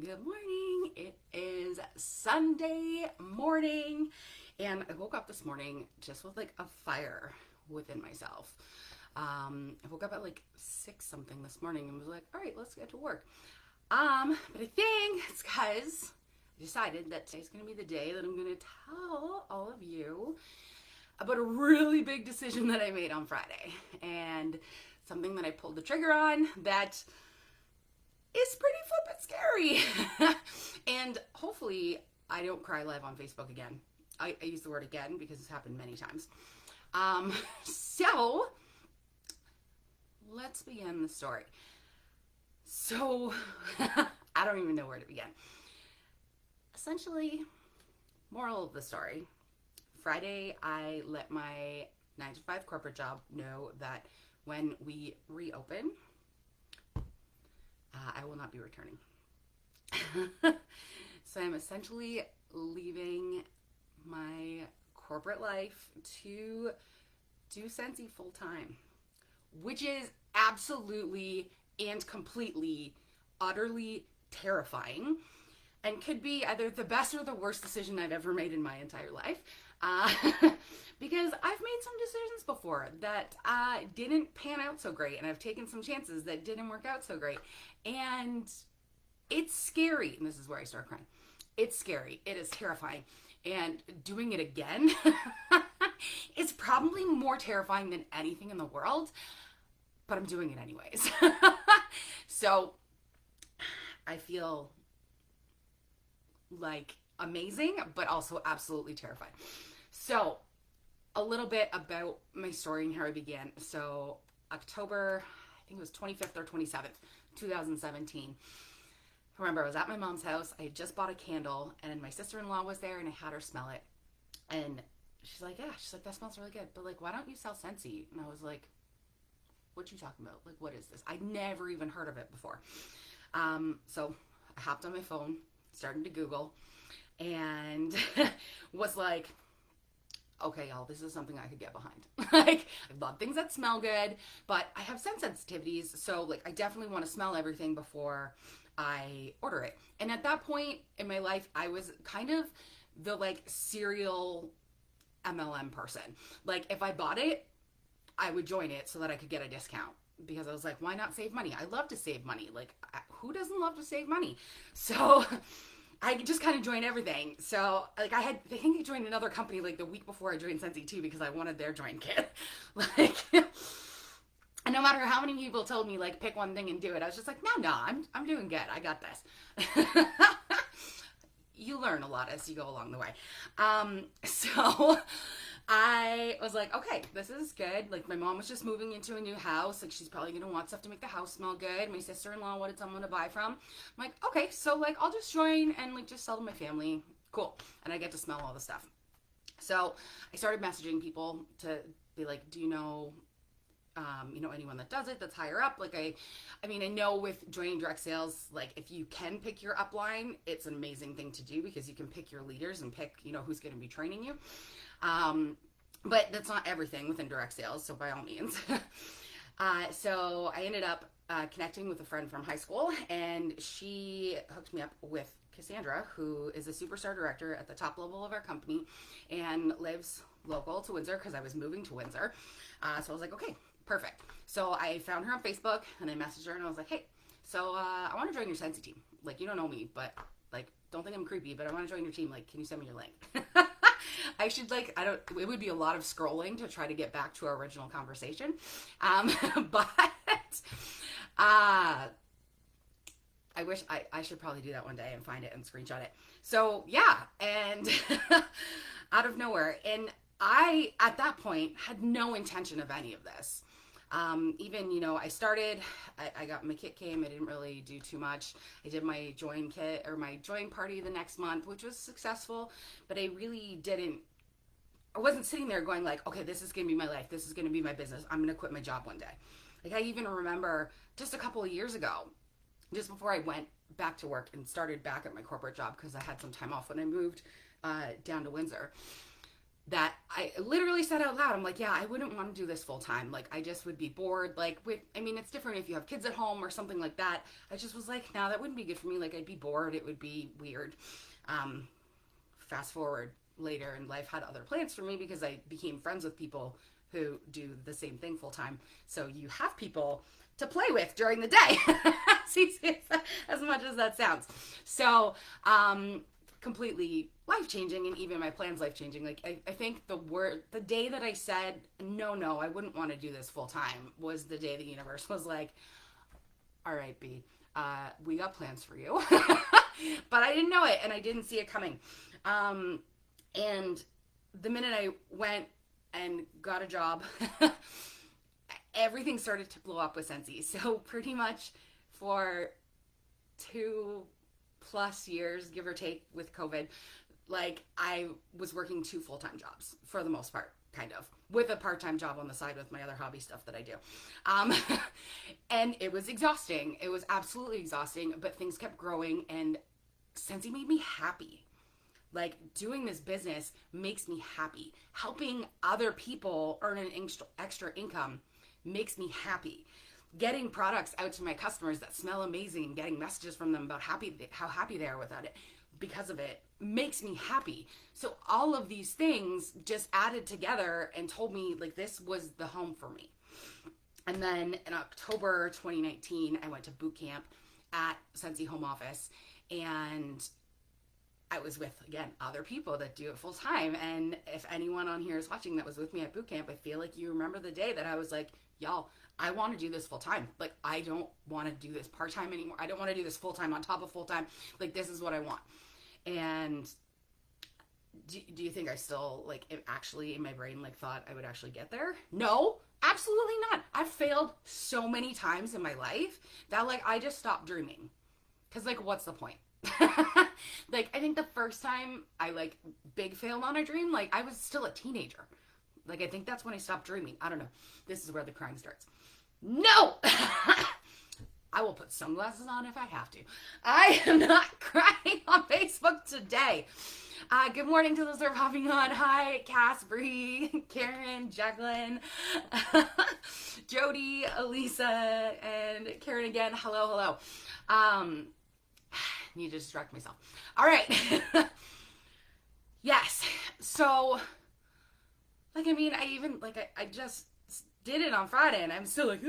Good morning. It is Sunday morning, and I woke up this morning just with like a fire within myself. I woke up at like 6 something this morning and was like, all right, let's get to work. But I think it's because I decided that today's going to be the day that I'm going to tell all of you about a really big decision that I made on Friday and something that I pulled the trigger on that is pretty flippin' scary. And hopefully, I don't cry live on Facebook again. I use the word again because it's happened many times. So, let's begin the story. So, I don't even know where to begin. Essentially, moral of the story Friday, I let my 9 to 5 corporate job know that when we reopen, I will not be returning. So I'm essentially leaving my corporate life to do Scentsy full time, which is absolutely and completely, utterly terrifying and could be either the best or the worst decision I've ever made in my entire life. Uh, because I've made some decisions before that didn't pan out so great, and I've taken some chances that didn't work out so great. And it's scary. And this is where I start crying. It's scary. It is terrifying. And doing it again is probably more terrifying than anything in the world, but I'm doing it anyways. So I feel like amazing, but also absolutely terrified. So, a little bit about my story and how I began. So, October, I think it was 25th or 27th, 2017. I remember I was at my mom's house. I had just bought a candle, and my sister in law was there, and I had her smell it. And she's like, yeah, she's like, that smells really good. But, like, why don't you sell Scentsy? And I was like, what you talking about? Like, what is this? I'd never even heard of it before. So, I hopped on my phone, started to Google, and was like, okay, y'all, this is something I could get behind. Like, I love things that smell good, but I have scent sensitivities, so like I definitely want to smell everything before I order it. And at that point in my life, I was kind of the like serial MLM person. Like, if I bought it, I would join it so that I could get a discount because I was like, why not save money? I love to save money. Like, who doesn't love to save money? So I just kind of joined everything. So, like, I think I joined another company like the week before I joined Scentsy too because I wanted their join kit. Like, and no matter how many people told me, like, pick one thing and do it, I was just like, no, I'm doing good. I got this. You learn a lot as you go along the way. So I was like, okay, this is good. Like, my mom was just moving into a new house. Like, she's probably gonna want stuff to make the house smell good. My sister-in-law wanted someone to buy from. I'm like, okay, so like I'll just join and like just sell to my family. Cool. And I get to smell all the stuff. So I started messaging people to be like, do you know anyone that does it that's higher up. Like, I mean, I know with joining direct sales, like, if you can pick your upline, it's an amazing thing to do because you can pick your leaders and pick, who's going to be training you. But that's not everything within direct sales, so by all means. So I ended up connecting with a friend from high school, and she hooked me up with Cassandra, who is a superstar director at the top level of our company and lives local to Windsor because I was moving to Windsor. So I was like, okay, perfect. So I found her on Facebook and I messaged her and I was like, hey, so I want to join your Scentsy team. Like, you don't know me, but like, don't think I'm creepy, but I want to join your team. Like, can you send me your link? I should it would be a lot of scrolling to try to get back to our original conversation. But I wish I should probably do that one day and find it and screenshot it. So yeah, and out of nowhere. And I, at that point, had no intention of any of this. Even, I started, I got my kit came, I didn't really do too much. I did my join kit or my join party the next month, which was successful, but I wasn't sitting there going like, okay, this is going to be my life. This is going to be my business. I'm going to quit my job one day. Like, I even remember just a couple of years ago, just before I went back to work and started back at my corporate job because I had some time off when I moved down to Windsor. that I literally said out loud, I'm like, yeah, I wouldn't want to do this full time. Like, I just would be bored. Like, I mean, it's different if you have kids at home or something like that. I just was like, no, that wouldn't be good for me. Like, I'd be bored. It would be weird. Um, Fast forward later in life, had other plans for me because I became friends with people who do the same thing full time. So you have people to play with during the day, as much as that sounds. So, completely life changing, and even my plans life changing. Like, I think the day that I said, no, I wouldn't want to do this full time was the day the universe was like, all right, B, we got plans for you. But I didn't know it and I didn't see it coming. And the minute I went and got a job, everything started to blow up with Scentsy. So pretty much for 2+ years, give or take, with COVID, like, I was working 2 full-time jobs for the most part, kind of, with a part-time job on the side with my other hobby stuff that I do. And it was exhausting. It was absolutely exhausting, but things kept growing, and Scentsy made me happy. Like, doing this business makes me happy. Helping other people earn an extra income makes me happy. Getting products out to my customers that smell amazing and getting messages from them about how happy they are without it, because of it, makes me happy. So all of these things just added together and told me, like, this was the home for me. And then in October 2019, I went to boot camp at Scentsy Home Office, and I was with, again, other people that do it full time. And if anyone on here is watching that was with me at boot camp, I feel like you remember the day that I was like, y'all, I want to do this full time. Like, I don't want to do this part time anymore. I don't want to do this full time on top of full time. Like, this is what I want. And do you think I still, like, actually in my brain, like, thought I would actually get there? No, absolutely not. I've failed so many times in my life that, like, I just stopped dreaming. Because, like, what's the point? Like, I think the first time I, like, big failed on a dream, like, I was still a teenager. Like, I think that's when I stopped dreaming. I don't know. This is where the crying starts. No! I will put sunglasses on if I have to. I am not crying on Facebook today. Good morning to those that are popping on. Hi, Cass, Bree, Karen, Jacqueline, Jody, Elisa, and Karen again. Hello. Need to distract myself. All right. Yes. So, like, I mean, I just did it on Friday, and I'm still like,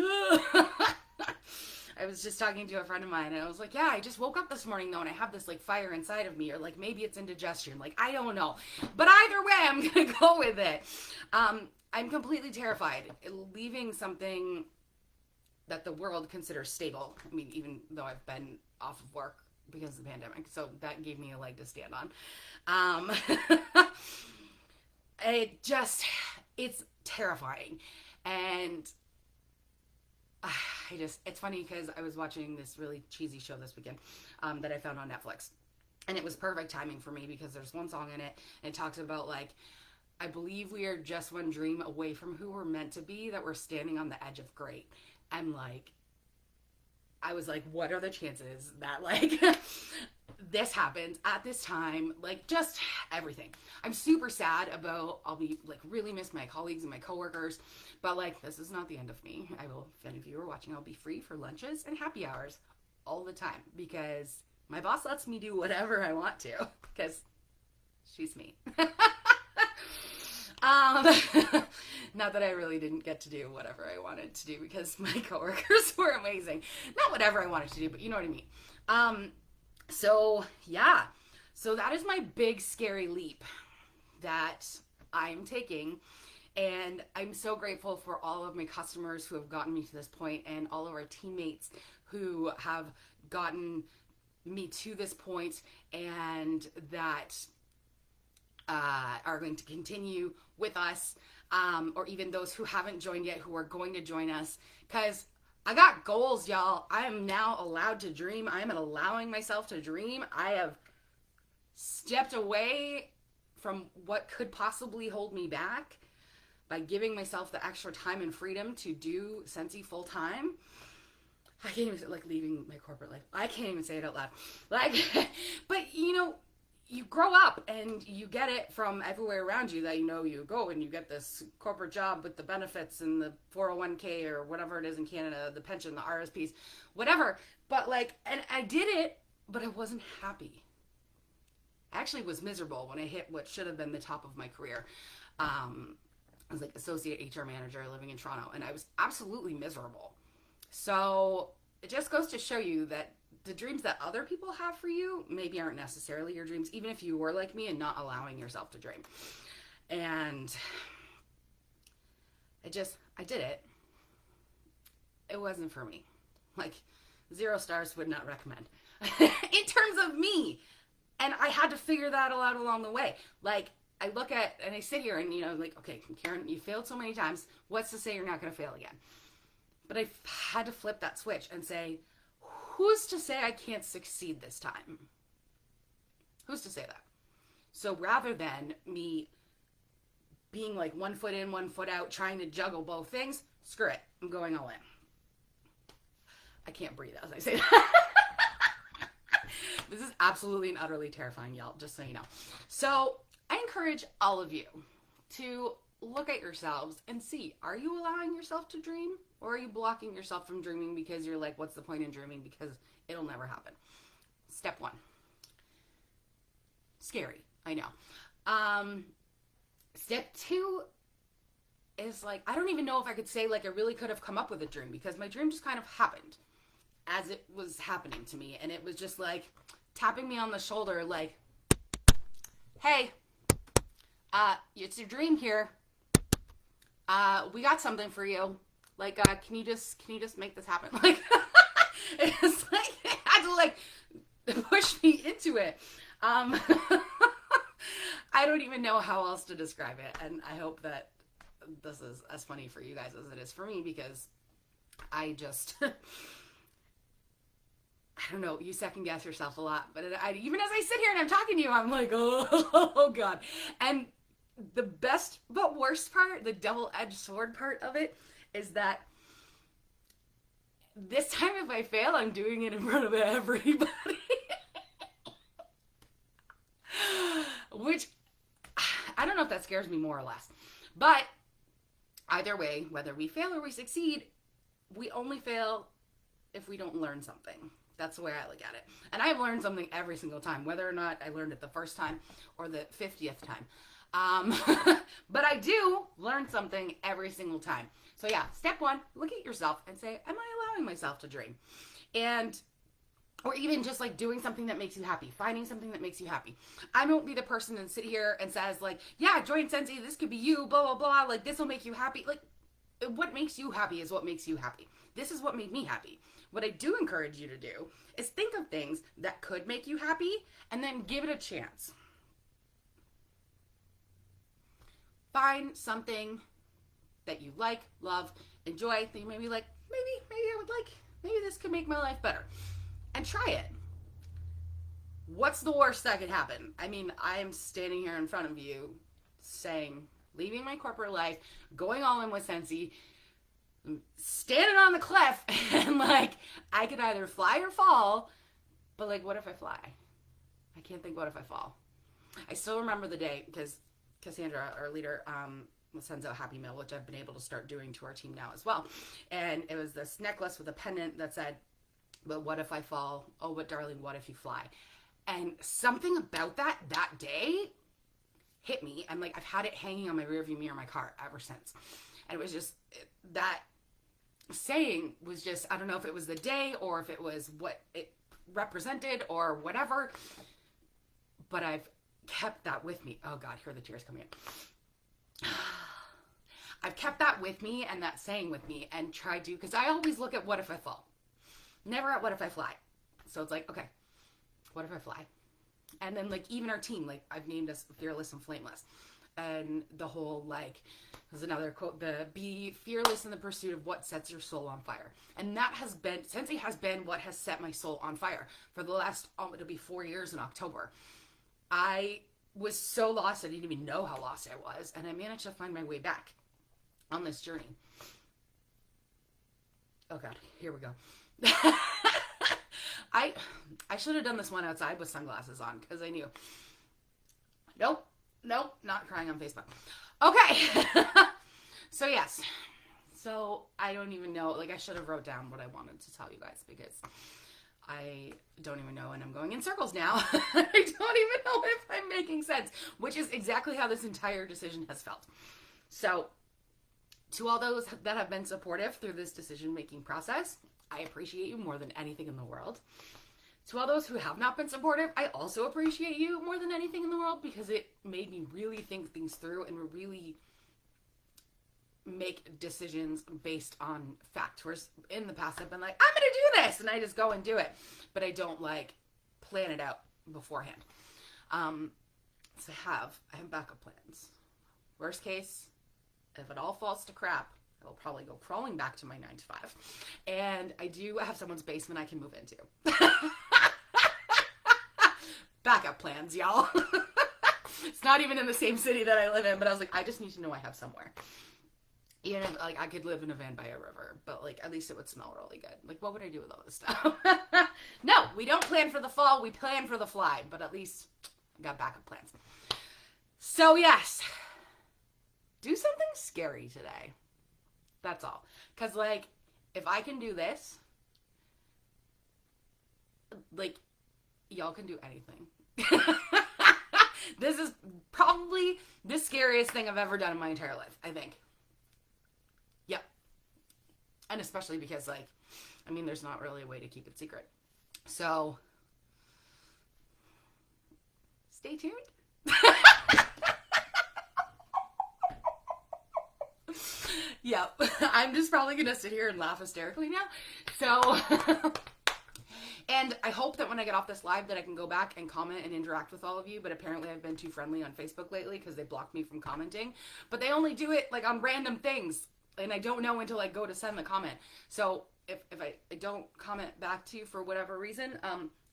I was just talking to a friend of mine, and I was like, yeah, I just woke up this morning, though, and I have this, like, fire inside of me, or, like, maybe it's indigestion. Like, I don't know. But either way, I'm going to go with it. I'm completely terrified. Leaving something that the world considers stable. I mean, even though I've been off of work because of the pandemic, so that gave me a leg to stand on. It's terrifying. And it's funny because I was watching this really cheesy show this weekend that I found on Netflix. And it was perfect timing for me because there's one song in it, and it talks about, like, I believe we are just one dream away from who we're meant to be, that we're standing on the edge of great. And, like, I was like, what are the chances that, like, this happens at this time? Like, just everything. I'm super sad about, I'll be, like, really miss my colleagues and my coworkers, but, like, this is not the end of me. I will, if any of you are watching, I'll be free for lunches and happy hours all the time because my boss lets me do whatever I want to because she's me. Not that I really didn't get to do whatever I wanted to do because my coworkers were amazing. Not whatever I wanted to do, but you know what I mean. So yeah. So that is my big scary leap that I'm taking. And I'm so grateful for all of my customers who have gotten me to this point, and all of our teammates who have gotten me to this point, and that are going to continue with us, or even those who haven't joined yet who are going to join us, because I got goals, y'all. I am now allowed to dream. I am allowing myself to dream. I have stepped away from what could possibly hold me back by giving myself the extra time and freedom to do Scentsy full time. I can't even say, like, leaving my corporate life. I can't even say it out loud. Like, but you know, you grow up and you get it from everywhere around you that you go and you get this corporate job with the benefits and the 401k or whatever it is in Canada, the pension, the RSPs, whatever. But like, and I did it, but I wasn't happy. I actually was miserable when I hit what should have been the top of my career. I was like associate HR manager living in Toronto, and I was absolutely miserable. So it just goes to show you that the dreams that other people have for you maybe aren't necessarily your dreams, even if you were like me and not allowing yourself to dream. And I did it. It wasn't for me. Like, 0 stars, would not recommend. In terms of me. And I had to figure that all out along the way. Like, I look at, and I sit here and, like, okay, Karen, you failed so many times. What's to say you're not going to fail again? But I had to flip that switch and say, who's to say I can't succeed this time? Who's to say that? So rather than me being like 1 foot in, 1 foot out, trying to juggle both things, screw it. I'm going all in. I can't breathe as I say that. This is absolutely and utterly terrifying, y'all, just so you know. So I encourage all of you to look at yourselves and see, are you allowing yourself to dream? Or are you blocking yourself from dreaming because you're like, what's the point in dreaming? Because it'll never happen. Step 1. Scary, I know. Step 2 is like, I don't even know if I could say like I really could have come up with a dream, because my dream just kind of happened as it was happening to me. And it was just like tapping me on the shoulder like, hey, it's your dream here. We got something for you. Like, can you just make this happen? Like, it's like, it had to like push me into it. I don't even know how else to describe it. And I hope that this is as funny for you guys as it is for me, because I just, I don't know, you second guess yourself a lot. But even as I sit here and I'm talking to you, I'm like, oh God. And the best but worst part, the double-edged sword part of it, is that this time if I fail, I'm doing it in front of everybody. Which, I don't know if that scares me more or less. But either way, whether we fail or we succeed, we only fail if we don't learn something. That's the way I look at it. And I've learned something every single time, whether or not I learned it the first time or the 50th time. But I do learn something every single time. So yeah, step 1, look at yourself and say, am I allowing myself to dream? And, or even just like doing something that makes you happy, finding something that makes you happy. I won't be the person that sit here and says like, yeah, join Scentsy, this could be you, blah, blah, blah. Like, this will make you happy. Like, what makes you happy is what makes you happy. This is what made me happy. What I do encourage you to do is think of things that could make you happy and then give it a chance. Find something that you like, love, enjoy, that you maybe like, maybe I would like, maybe this could make my life better. And try it. What's the worst that could happen? I mean, I'm standing here in front of you saying, leaving my corporate life, going all in with Scentsy, standing on the cliff, and like, I could either fly or fall, but like, what if I fly? I can't think, what if I fall? I still remember the day, because Cassandra, our leader, sends out Happy Mail, which I've been able to start doing to our team now as well. And it was this necklace with a pendant that said, but what if I fall? Oh, but darling, what if you fly? And something about that day hit me. I'm like, I've had it hanging on my rearview mirror in my car ever since. And it was just, that saying was just, I don't know if it was the day or if it was what it represented or whatever, but I've kept that with me. Oh God, here are the tears coming in. I've kept that with me and that saying with me and tried to, because I always look at what if I fall. Never at what if I fly. So it's like, okay, what if I fly? And then like even our team, like I've named us Fearless and Flameless. And the whole like, there's another quote, the be fearless in the pursuit of what sets your soul on fire. And that has been, Scentsy has been what has set my soul on fire for the last, it'll be 4 years in October. I was so lost, I didn't even know how lost I was. And I managed to find my way back on this journey. Oh God, here we go. I should have done this one outside with sunglasses on, because I knew. Nope. Nope. Not crying on Facebook. Okay. So yes. So I don't even know. Like, I should have wrote down what I wanted to tell you guys because I don't even know, and I'm going in circles now. I don't even know if I'm making sense, which is exactly how this entire decision has felt. So, to all those that have been supportive through this decision-making process, I appreciate you more than anything in the world. To all those who have not been supportive, I also appreciate you more than anything in the world because it made me really think things through and really make decisions based on fact. Whereas in the past I've been like, I'm gonna do this, and I just go and do it, but I don't like plan it out beforehand. So I have backup plans. Worst case, if it all falls to crap, I'll probably go crawling back to my 9 to 5, and I do have someone's basement I can move into. Backup plans, y'all. It's not even in the same city that I live in, but I was like, I just need to know I have somewhere. Even if, like, I could live in a van by a river, but, like, at least it would smell really good. Like, what would I do with all this stuff? No, we don't plan for the fall. We plan for the fly, but at least I got backup plans. So, yes, do something scary today. That's all. Because, like, if I can do this, like, y'all can do anything. This is probably the scariest thing I've ever done in my entire life, I think. Yep. And especially because, like, I mean, there's not really a way to keep it secret. So, stay tuned. Yep. I'm just probably going to sit here and laugh hysterically now. So, and I hope that when I get off this live that I can go back and comment and interact with all of you, but apparently I've been too friendly on Facebook lately because they blocked me from commenting. But they only do it, like, on random things, and I don't know until I go to send the comment. So if I don't comment back to you for whatever reason,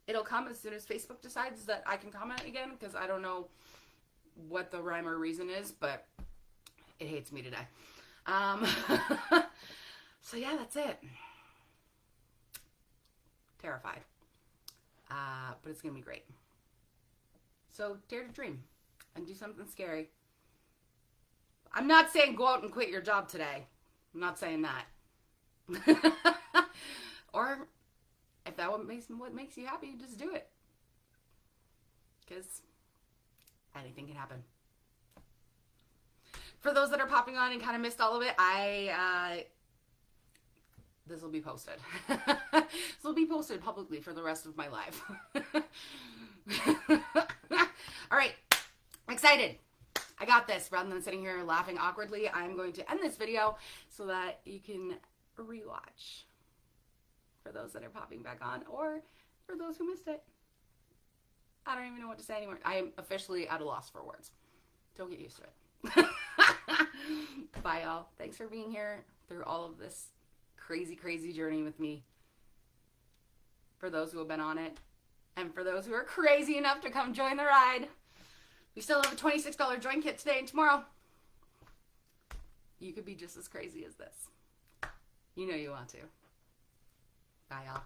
it'll come as soon as Facebook decides that I can comment again, because I don't know what the rhyme or reason is, but it hates me today. So yeah, that's it. Terrified. But it's gonna be great. So dare to dream and do something scary. I'm not saying go out and quit your job today. I'm not saying that. Or if that what makes you happy, just do it. Because anything can happen. For those that are popping on and kind of missed all of it, this will be posted. This will be posted publicly for the rest of my life. All right, I'm excited. I got this. Rather than sitting here laughing awkwardly, I'm going to end this video so that you can rewatch. For those that are popping back on, or for those who missed it. I don't even know what to say anymore. I am officially at a loss for words. Don't get used to it. Bye, y'all. Thanks for being here through all of this crazy, crazy journey with me. For those who have been on it, and for those who are crazy enough to come join the ride. We still have a $26 join kit today and tomorrow. You could be just as crazy as this. You know you want to. Bye, y'all.